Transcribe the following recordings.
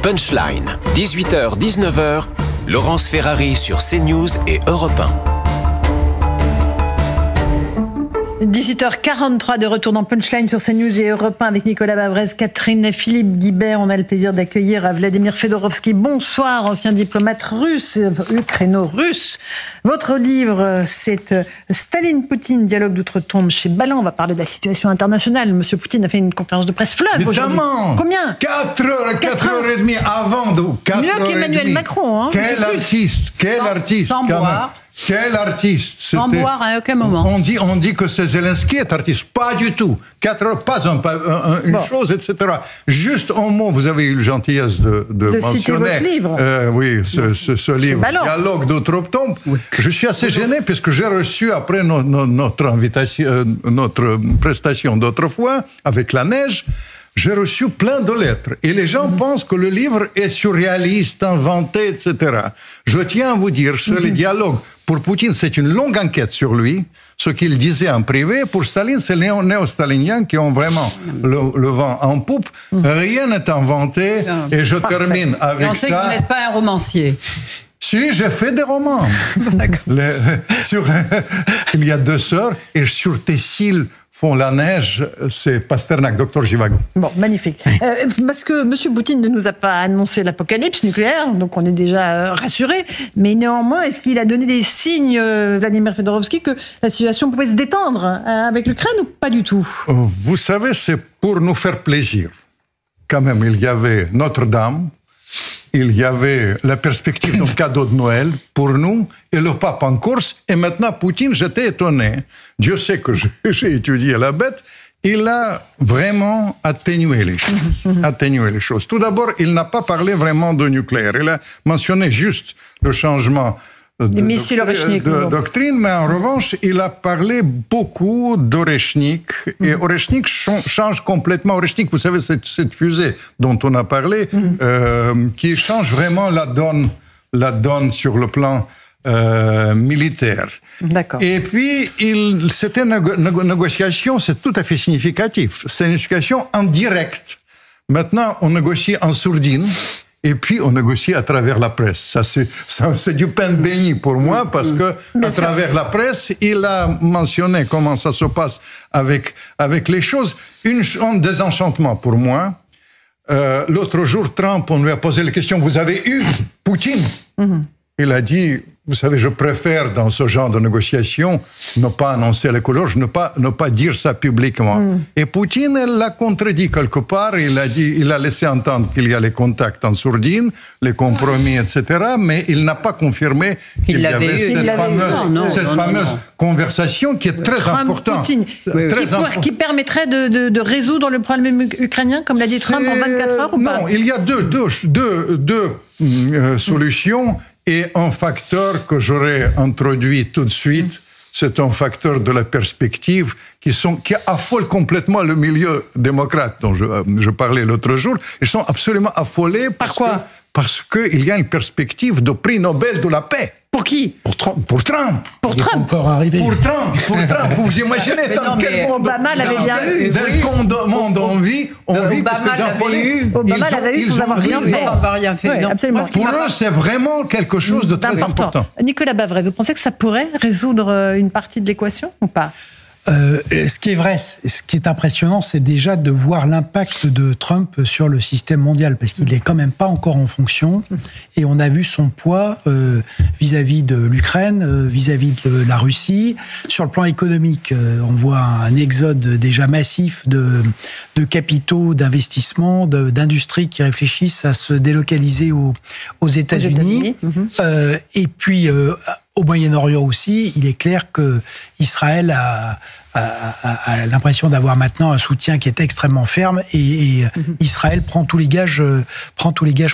Punchline, 18h-19h, Laurence Ferrari sur CNews et Europe 1. 18h43 de retour dans Punchline sur CNews et Europe 1 avec Nicolas Bavrez, Catherine et Philippe Guibert. On a le plaisir d'accueillir Vladimir Fedorovski. Bonsoir, ancien diplomate russe, ukraino-russe. Votre livre, c'est Staline-Poutine, dialogue d'outre-tombe chez Ballant. On va parler de la situation internationale. Monsieur Poutine a fait une conférence de presse fleuve aujourd'hui. Combien 4 heures et demie avant de... Mieux qu'Emmanuel Macron. Hein, quel artiste Sans boire. Quel artiste! Sans boire à aucun moment. On dit que c'est Zelensky est artiste. Pas du tout. 4 heures, pas une chose, etc. Juste un mot, vous avez eu la gentillesse de mentionner. Citer votre livre. Oui, ce livre, Dialogue d'outre-tombe. Oui. Je suis assez gêné puisque j'ai reçu, après notre invitation, notre prestation d'autrefois, avec la neige, j'ai reçu plein de lettres. Et les gens pensent que le livre est surréaliste, inventé, etc. Je tiens à vous dire, sur les dialogues, pour Poutine, c'est une longue enquête sur lui. Ce qu'il disait en privé, pour Staline, c'est les néo-staliniens qui ont vraiment le vent en poupe. Rien n'est inventé. Et je termine avec ça. On sait que vous n'êtes pas un romancier. Si, j'ai fait des romans. Il y a 2 sœurs, et sur Tessil font la neige, c'est Pasternak, docteur Givago. Bon, magnifique. Parce que M. Poutine ne nous a pas annoncé l'apocalypse nucléaire, donc on est déjà rassurés. Mais néanmoins, est-ce qu'il a donné des signes, Vladimir Fedorovski, que la situation pouvait se détendre avec l'Ukraine ou pas du tout? Vous savez, c'est pour nous faire plaisir. Quand même, il y avait Notre-Dame, il y avait la perspective d'un cadeau de Noël pour nous, et le pape en course, et maintenant Poutine, j'étais étonné. Dieu sait que j'ai étudié la bête, il a vraiment atténué les choses. Tout d'abord, il n'a pas parlé vraiment de nucléaire. Il a mentionné juste le changement de doctrine, mais en revanche, il a parlé beaucoup d'Oreshnik. Et Oreshnik change complètement. Oreshnik, vous savez, cette fusée dont on a parlé, qui change vraiment la donne sur le plan militaire. D'accord. Et puis, c'était une négociation, c'est tout à fait significatif. C'est une négociation en direct. Maintenant, on négocie en sourdine. Et puis, on négocie à travers la presse. C'est du pain béni pour moi, parce que à travers la presse, il a mentionné comment ça se passe avec les choses. Un désenchantement pour moi. L'autre jour, Trump, on lui a posé la question, vous avez eu Poutine? Il a dit, vous savez, je préfère dans ce genre de négociation ne pas annoncer les couleurs, ne pas dire ça publiquement. Et Poutine l'a contredit quelque part. Il a laissé entendre qu'il y a les contacts en sourdine, les compromis, etc. Mais il n'a pas confirmé qu'il y avait cette fameuse conversation qui est très importante. Qui permettrait de résoudre le problème ukrainien, comme l'a dit Trump en 24 heures ou pas? Non, il y a deux solutions. Et un facteur que j'aurais introduit tout de suite, c'est un facteur de la perspective qui affole complètement le milieu démocrate dont je parlais l'autre jour. Ils sont absolument affolés. Par quoi? Parce qu'il y a une perspective de prix Nobel de la paix. Pour qui? Pour Trump. Pour Trump. Encore arrivé. Pour Trump. Vous imaginez dans quel monde Obama l'avait bien eu. Dans quel monde on vit Obama l'avait eu. Obama l'avait eu sans avoir rien fait. Oui, absolument. Pour eux, c'est vraiment quelque chose de très important. Nicolas Bavrez, vous pensez que ça pourrait résoudre une partie de l'équation ou pas? Ce qui est vrai, ce qui est impressionnant, c'est déjà de voir l'impact de Trump sur le système mondial, parce qu'il n'est quand même pas encore en fonction, et on a vu son poids vis-à-vis de l'Ukraine, vis-à-vis de la Russie. Sur le plan économique, on voit un exode déjà massif de capitaux, d'investissements, d'industries qui réfléchissent à se délocaliser aux États-Unis. Et puis, au Moyen-Orient aussi, il est clair que Israël a l'impression d'avoir maintenant un soutien qui est extrêmement ferme et Israël prend tous les gages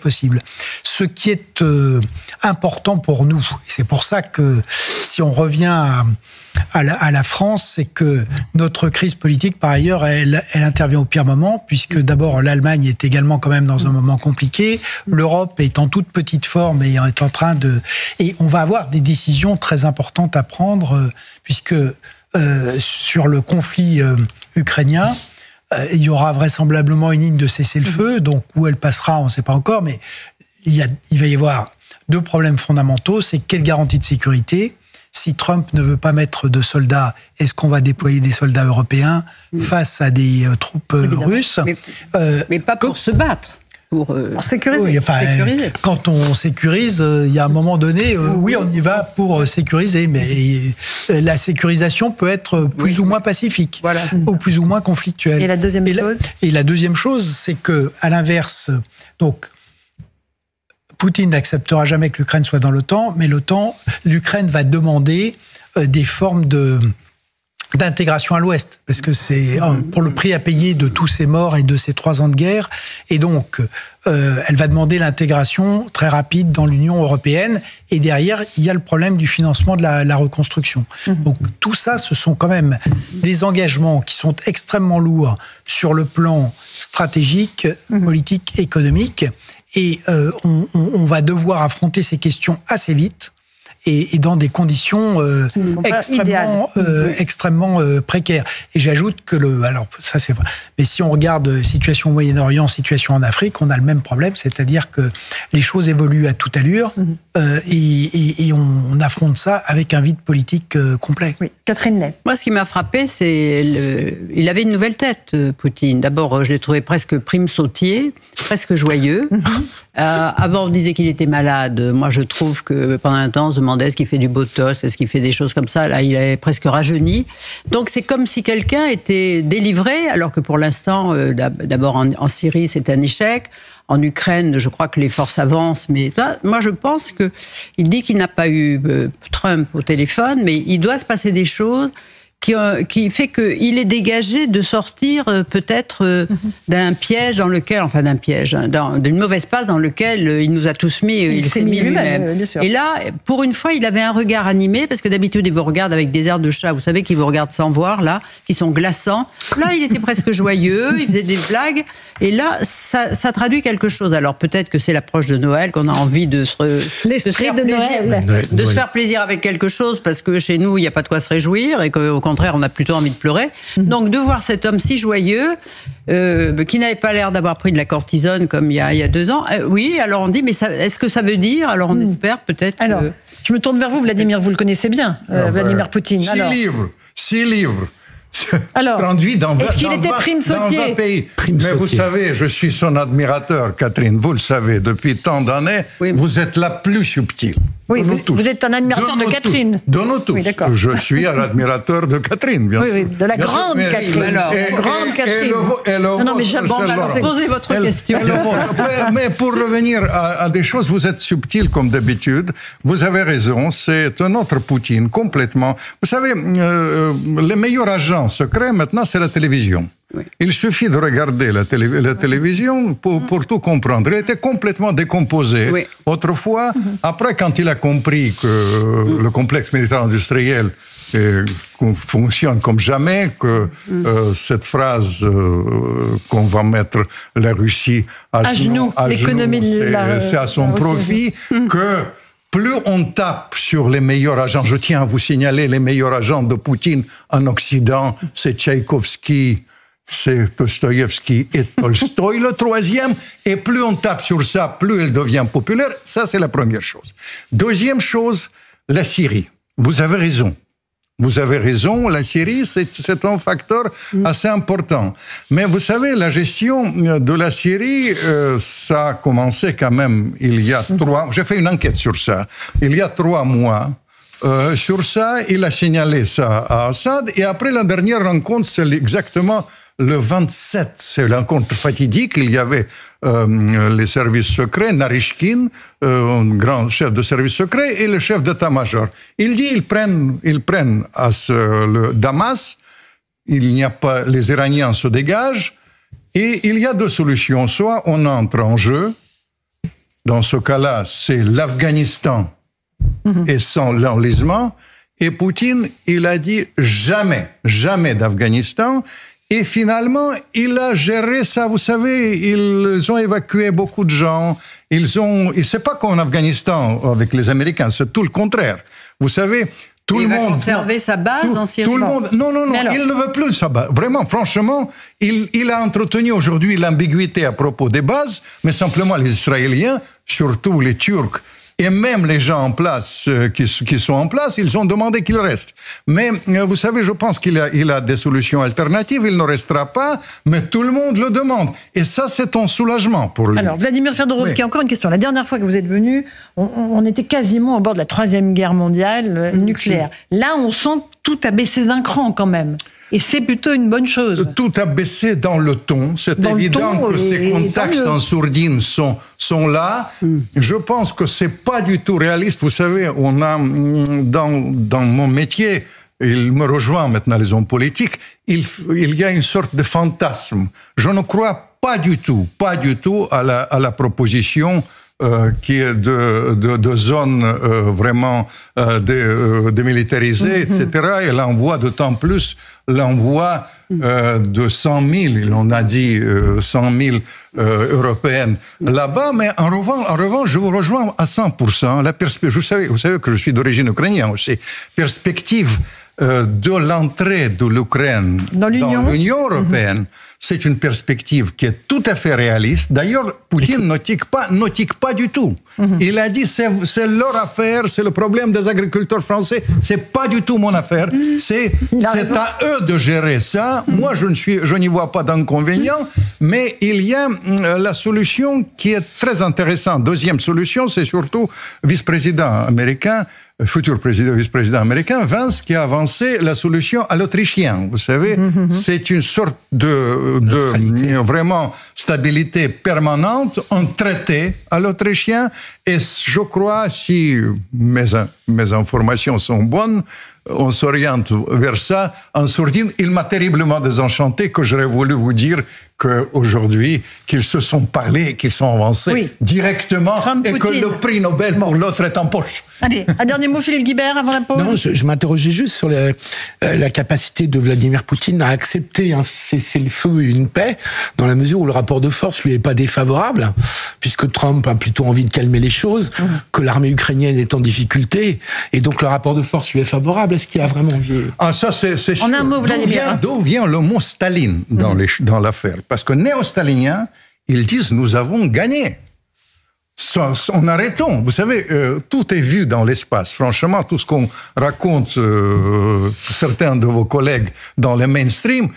possibles. Ce qui est important pour nous, et c'est pour ça que si on revient à la France, c'est que notre crise politique, par ailleurs, elle intervient au pire moment, puisque d'abord l'Allemagne est également quand même dans un moment compliqué, l'Europe est en toute petite forme et est en train de... Et on va avoir des décisions très importantes à prendre, puisque sur le conflit ukrainien, il y aura vraisemblablement une ligne de cessez-le-feu, donc où elle passera, on ne sait pas encore, mais il va y avoir deux problèmes fondamentaux. C'est quelle garantie de sécurité ? Si Trump ne veut pas mettre de soldats, est-ce qu'on va déployer des soldats européens face à des troupes russes ? Mais pas pour se battre. Pour sécuriser. Oui, enfin, sécuriser. Quand on sécurise, il y a un moment donné, oui, on y va pour sécuriser, mais la sécurisation peut être plus ou moins pacifique, Voilà. ou plus ou moins conflictuelle. Et la deuxième chose ? Et la deuxième chose, c'est que, à l'inverse, donc, Poutine n'acceptera jamais que l'Ukraine soit dans l'OTAN, mais l'Ukraine va demander des formes d'intégration à l'Ouest, parce que c'est pour le prix à payer de tous ces morts et de ces 3 ans de guerre, et donc elle va demander l'intégration très rapide dans l'Union européenne, et derrière, il y a le problème du financement de la reconstruction. Donc tout ça, ce sont quand même des engagements qui sont extrêmement lourds sur le plan stratégique, politique, économique, et on va devoir affronter ces questions assez vite, et dans des conditions extrêmement précaires. Et j'ajoute que alors ça c'est vrai, mais si on regarde situation au Moyen-Orient, situation en Afrique, on a le même problème, c'est-à-dire que les choses évoluent à toute allure, et on affronte ça avec un vide politique complet. Oui, Catherine Ney. Moi, ce qui m'a frappé, c'est il avait une nouvelle tête, Poutine. D'abord, je l'ai trouvé presque prime sautier, presque joyeux. Avant, on disait qu'il était malade. Moi, je trouve que pendant un temps, on se demandait est-ce qu'il fait du botox, est-ce qu'il fait des choses comme ça. Là, il est presque rajeuni. Donc, c'est comme si quelqu'un était délivré, alors que pour l'instant, d'abord en Syrie, c'est un échec. En Ukraine, je crois que les forces avancent, mais là, moi je pense qu'il dit qu'il n'a pas eu Trump au téléphone, mais il doit se passer des choses qui fait qu'il est dégagé de sortir peut-être d'un piège dans lequel, enfin d'un piège, d'une mauvaise passe dans lequel il nous a tous mis, il s'est mis lui-même. Et là, pour une fois, il avait un regard animé, parce que d'habitude, il vous regarde avec des airs de chat, vous savez qu'il vous regarde sans voir, là, qui sont glaçants. Là, il était presque joyeux, il faisait des blagues, et là, ça traduit quelque chose. Alors peut-être que c'est l'approche de Noël, qu'on a envie de se faire plaisir avec quelque chose, parce que chez nous, il n'y a pas de quoi se réjouir, et qu'au contraire, on a plutôt envie de pleurer. Donc, de voir cet homme si joyeux, qui n'avait pas l'air d'avoir pris de la cortisone comme il y a 2 ans, oui, alors on dit, mais est-ce que ça veut dire ? Alors, on espère peut-être Alors, je me tourne vers vous, Vladimir, vous le connaissez bien, Vladimir Poutine. 6 livres. Alors, traduit dans est-ce qu'il était prime sautier ? pays. Mais vous savez, je suis son admirateur, Catherine, vous le savez, depuis tant d'années, vous êtes la plus subtile. Oui, vous êtes un admirateur de Catherine. De nous tous. Oui, d'accord. Je suis un admirateur de Catherine, bien sûr. Oui, de la grande Catherine. Grande Catherine. Non, mais j'abandonne. Posez votre question. Mais pour revenir à des choses, vous êtes subtil comme d'habitude. Vous avez raison, c'est un autre Poutine, complètement. Vous savez, les meilleurs agents secrets, maintenant, c'est la télévision. Oui. Il suffit de regarder la télévision pour tout comprendre. Il était complètement décomposé autrefois. Après, quand il a compris que le complexe militaire-industriel fonctionne comme jamais, que cette phrase qu'on va mettre la Russie à genoux, c'est à son profit, que plus on tape sur les meilleurs agents, je tiens à vous signaler les meilleurs agents de Poutine en Occident, c'est Tchaïkovski, c'est Dostoïevski et Tolstoï, le troisième, et plus on tape sur ça, plus elle devient populaire. Ça, c'est la première chose. Deuxième chose, la Syrie. Vous avez raison. Vous avez raison, la Syrie, c'est un facteur assez important. Mais vous savez, la gestion de la Syrie, ça a commencé quand même il y a 3... J'ai fait une enquête sur ça. Il y a 3 mois. Sur ça, il a signalé ça à Assad. Et après la dernière rencontre, c'est exactement le 27. C'est la rencontre fatidique. Il y avait les services secrets, Narishkin, un grand chef de service secret, et le chef d'état-major. Il dit ils prennent le Damas, il n'y a pas, les Iraniens se dégagent, et il y a 2 solutions. Soit on entre en jeu, dans ce cas-là, c'est l'Afghanistan et sans l'enlisement, et Poutine, il a dit jamais d'Afghanistan. Et finalement, il a géré ça. Vous savez, ils ont évacué beaucoup de gens. C'est pas qu'en Afghanistan, avec les Américains, c'est tout le contraire. Vous savez, Tout il le va monde conserver sa base en Syrie. Tout le monde. Non, il ne veut plus de sa base. Vraiment, franchement, il a entretenu aujourd'hui l'ambiguïté à propos des bases, mais simplement les Israéliens, surtout les Turcs, et même les gens en place qui sont en place, ils ont demandé qu'il reste. Mais vous savez, je pense qu'il a des solutions alternatives. Il ne restera pas, mais tout le monde le demande. Et ça, c'est un soulagement pour lui. Alors, Vladimir Fedorovski, encore une question. La dernière fois que vous êtes venu, on était quasiment au bord de la Troisième Guerre mondiale nucléaire. Là, on sent tout a baissé d'un cran quand même. Et c'est plutôt une bonne chose. Tout a baissé dans le ton. C'est évident que ces contacts en sourdine sont là. Je pense que c'est pas du tout réaliste. Vous savez, on a dans mon métier, il me rejoint maintenant les hommes politiques, il y a une sorte de fantasme. Je ne crois pas du tout à la proposition qui est de zones vraiment démilitarisées, etc. Et l'envoi, d'autant plus l'envoi de 100 000, on a dit 100 000 européennes là-bas, mais en revanche, je vous rejoins à 100%. Vous savez que je suis d'origine ukrainienne aussi. Perspective de l'entrée de l'Ukraine dans l'Union européenne, c'est une perspective qui est tout à fait réaliste. D'ailleurs, Poutine ne tique pas du tout. Il a dit c'est leur affaire, c'est le problème des agriculteurs français, c'est pas du tout mon affaire. C'est à eux de gérer ça. Moi, je n'y vois pas d'inconvénient, mais il y a la solution qui est très intéressante. Deuxième solution, c'est surtout vice-président américain, futur vice-président américain, Vance, qui a avancé la solution à l'Autrichien. Vous savez, c'est une sorte de vraiment stabilité permanente, un traité à l'Autrichien, et je crois, si mes informations sont bonnes, on s'oriente vers ça. En sourdine, il m'a terriblement désenchanté que j'aurais voulu vous dire qu'aujourd'hui, qu'ils se sont parlé, qu'ils sont avancés directement Trump, et Poutine. Que le prix Nobel pour l'autre est en poche. Allez, un dernier mot, Philippe Guibert, avant la pause. Non, je m'interrogeais juste sur la capacité de Vladimir Poutine à accepter un cessez-le-feu et une paix, dans la mesure où le rapport de force lui est pas défavorable, puisque Trump a plutôt envie de calmer les choses, que l'armée ukrainienne est en difficulté, et donc le rapport de force lui est favorable. Est-ce qu'il a vraiment envie? Ah, ça, c'est sûr. En un mot, Vladimir. D'où vient le mot Staline dans l'affaire? Parce que néo-staliniens, ils disent nous avons gagné. En arrêtant. Vous savez, tout est vu dans l'espace. Franchement, tout ce qu'on raconte, certains de vos collègues dans le mainstream,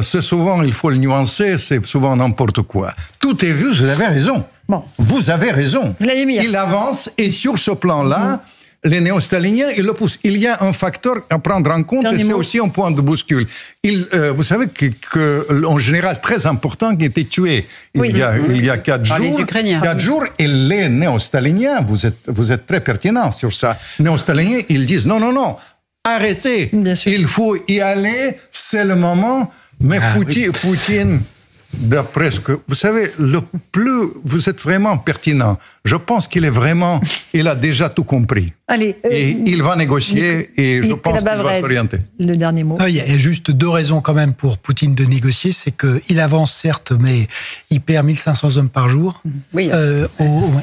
c'est souvent, il faut le nuancer, c'est souvent n'importe quoi. Tout est vu, vous avez raison. Bon. Vous avez raison. Vladimir. Il avance et sur ce plan-là, les néo-staliniens, ils le poussent. Il y a un facteur à prendre en compte et c'est aussi un point de bouscule. Vous savez qu'en général, très important, qui était tué il y a 4 jours. Les Ukrainiens. 4 jours, et les néo-staliniens, vous êtes très pertinents sur ça. Néo-staliniens, ils disent non, arrêtez. Il faut y aller, c'est le moment. Mais Poutine, d'après ce que... Vous savez, vous êtes vraiment pertinent. Je pense qu'il a déjà tout compris. Allez, et il va négocier et je pense qu'il va s'orienter. Le dernier mot. Il y a juste 2 raisons quand même pour Poutine de négocier. C'est qu'il avance certes, mais il perd 1500 hommes par jour. Oui.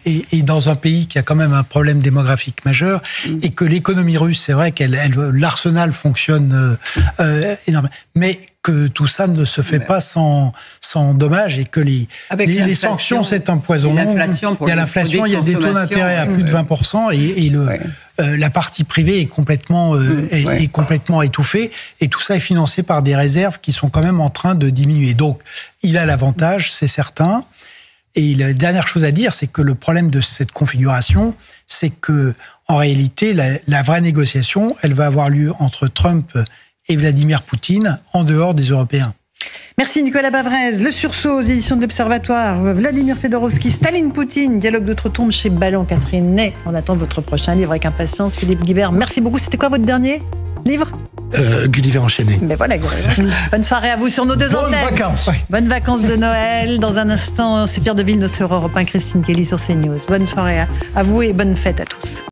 Et dans un pays qui a quand même un problème démographique majeur. Et que l'économie russe, c'est vrai que l'arsenal fonctionne énormément. Mais que tout ça ne se fait pas sans dommage et que les sanctions, c'est empoisonnant. Il y a l'inflation, il y a des taux d'intérêt à plus de 20% et la partie privée est complètement étouffée et tout ça est financé par des réserves qui sont quand même en train de diminuer. Donc, il a l'avantage, c'est certain. Et la dernière chose à dire, c'est que le problème de cette configuration, c'est que en réalité, la vraie négociation, elle va avoir lieu entre Trump et Vladimir Poutine en dehors des Européens. Merci Nicolas Bavrez. Le sursaut aux éditions de l'Observatoire. Vladimir Fedorovski, Staline Poutine, dialogue d'outre-tombe chez Ballon. Catherine Ney. On attend votre prochain livre avec impatience. Philippe Guibert, merci beaucoup. C'était quoi votre dernier livre? Gulliver enchaîné. Mais voilà, bonne soirée à vous sur nos 2 antennes. Bonnes vacances. Bonnes vacances de Noël. Dans un instant, c'est Pierre de Villeneuve sur Europe 1, Christine Kelly sur CNews. Bonne soirée à vous et bonne fête à tous.